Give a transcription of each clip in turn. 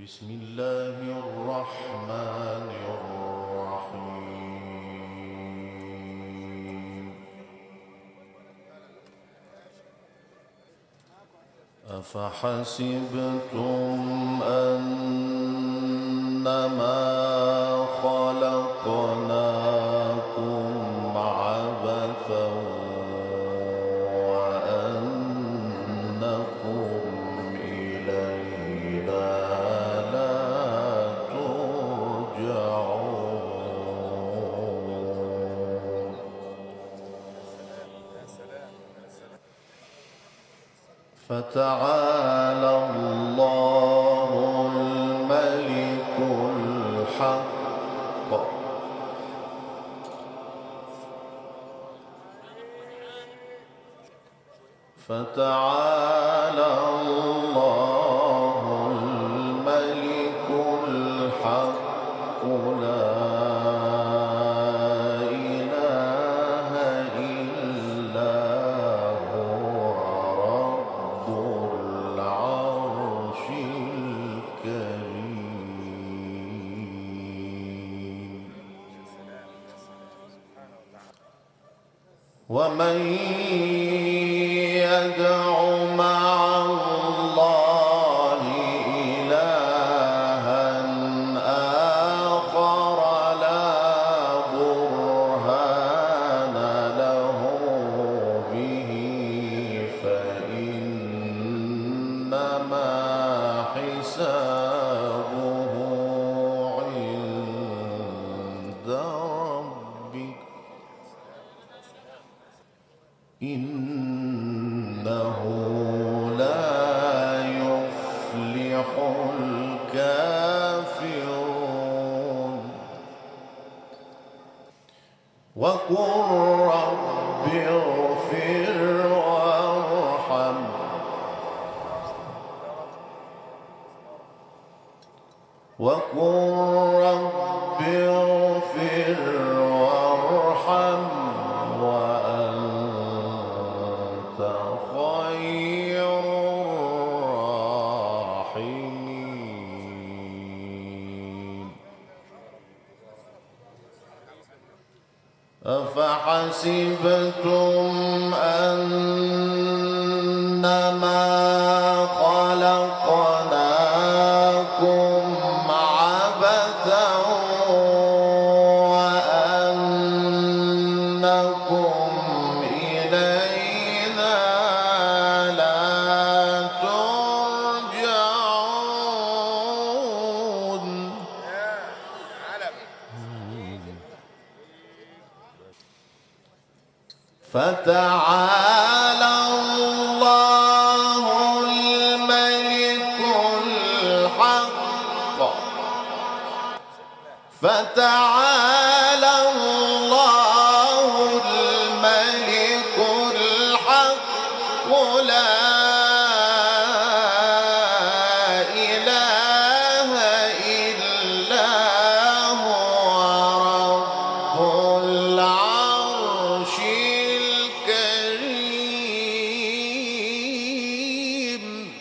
بسم الله الرحمن الرحيم أفحسبتم أنما خلقناكم عبثا وأنكم إلينا لا ترجعون فتعالى الله الملك الحق فتعالى الله الملك الحق لا إله إلا هو رب العرش الكريم ومن يدع مع الله إلها آخر لا برهان له به فإنما حسابه عند ربه إنه لا يفلح الكافرون وقل رب اغفر وارحم وقل رب اغفر وارحم وأنت خير الراحمين أفحسبتم أنما خلقناكم عبثا وأنكم إلينا لا ترجعون فتعالى الله الملك الحق فتعالى الله الملك الحق لا إله إلا هو رب العرش الكريم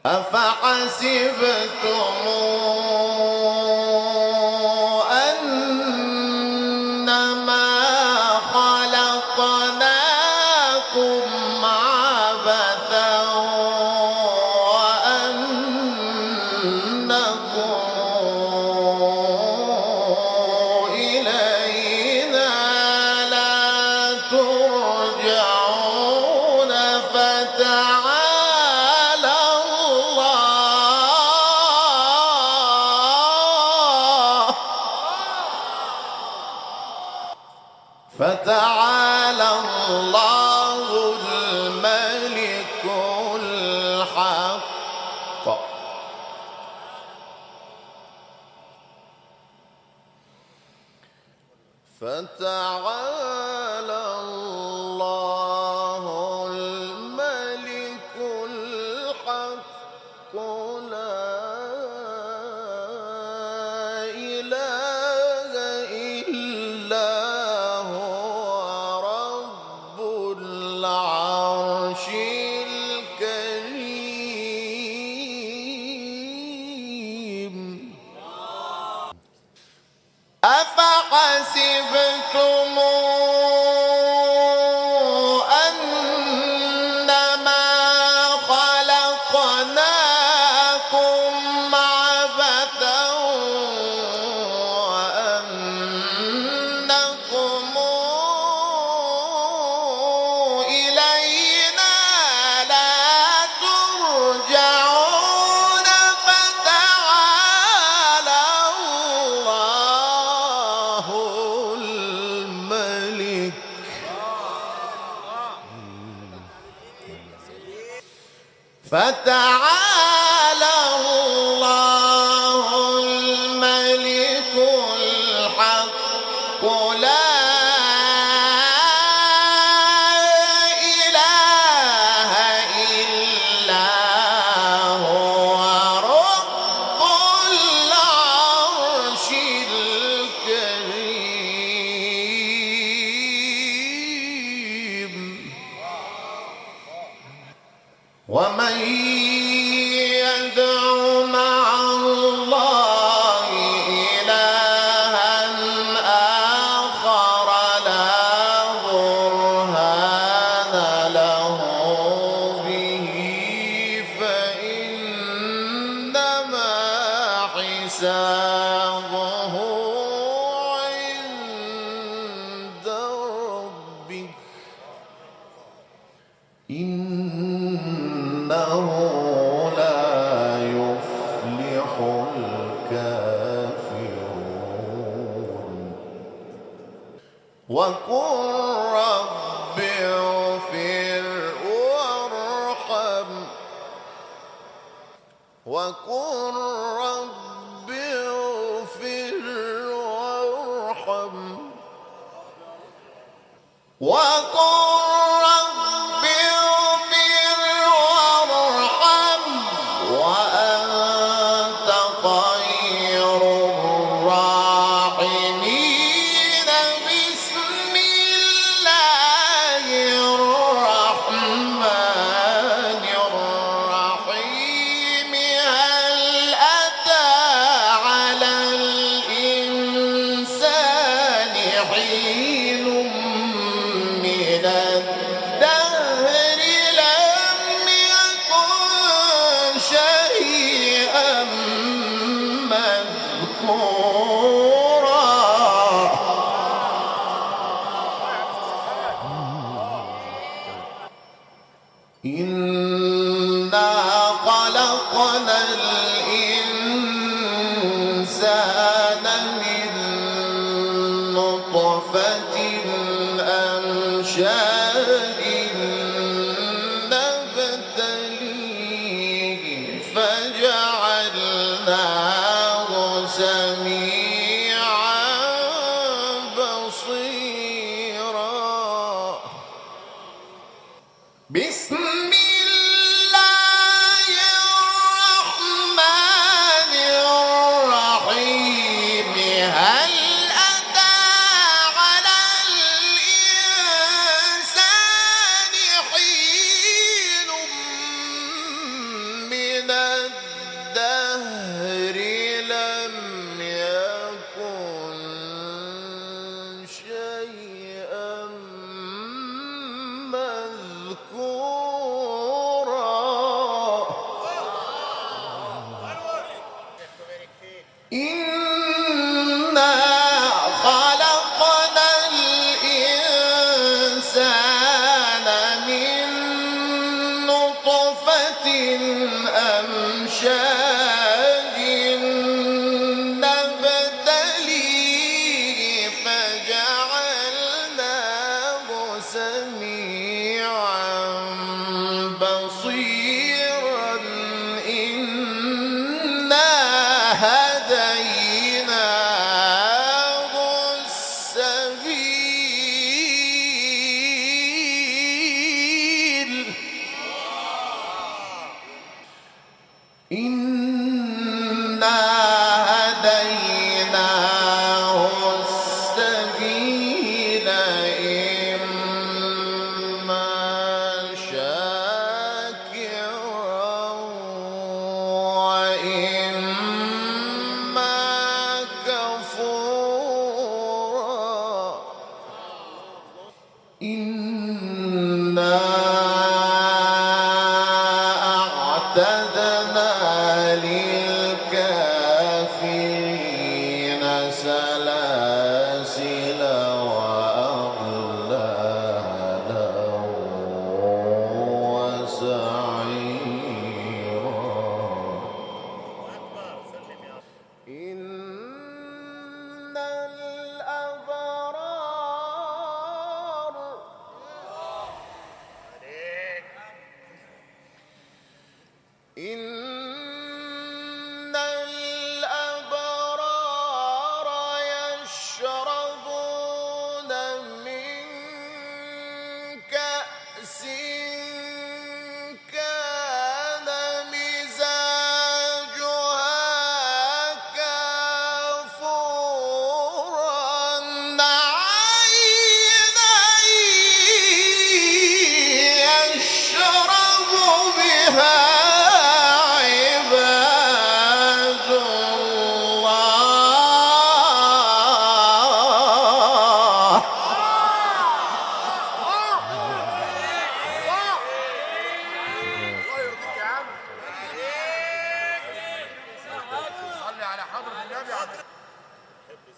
أفحسبتم أنما خلقناكم عبثا وأنكم إلينا لا ترجعون فتعالى الله فتعالى الله الملك الحق فتعالى الله الملك الحق لا إله إلا هو رب العرش الكريم أفحسبتم أنما خلقناكم عبثا وأنكم إلينا لا ترجعون فتعالى الله الملك فتعالى الله الملك الحق لا إله إلا هو رب العرش الكريم ومن يدع مع الله إلها آخر لا برهان له به فإنما حسابه عند ربه إنه لا يفلح الكافرون وقل رب اغفر وارحم وقل رب اغفر وارحم وقل رب اغفر وارحم وأنت خير الراحمين بسم الله الرحمن الرحيم هل أتى على الإنسان حين من الدهر لم يكن شيئا مذكورا إنا خلقنا الإنسان من نطفة أمشاج نبتليه فجعلناه سميعا بصيرا بسم الله الرحمن الرحيم هل أتى على الإنسان حين من الدهر لم يكن شيئا مذكورا إنا خلقنا الإنسان من نطفة أمشاج نبتليه فجعلناه سميعا بصيرا إنا هديناه السبيل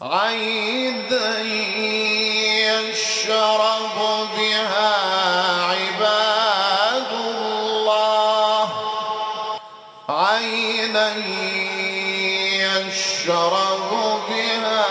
عيدا يشرب بها عباد الله عينا يشرب بها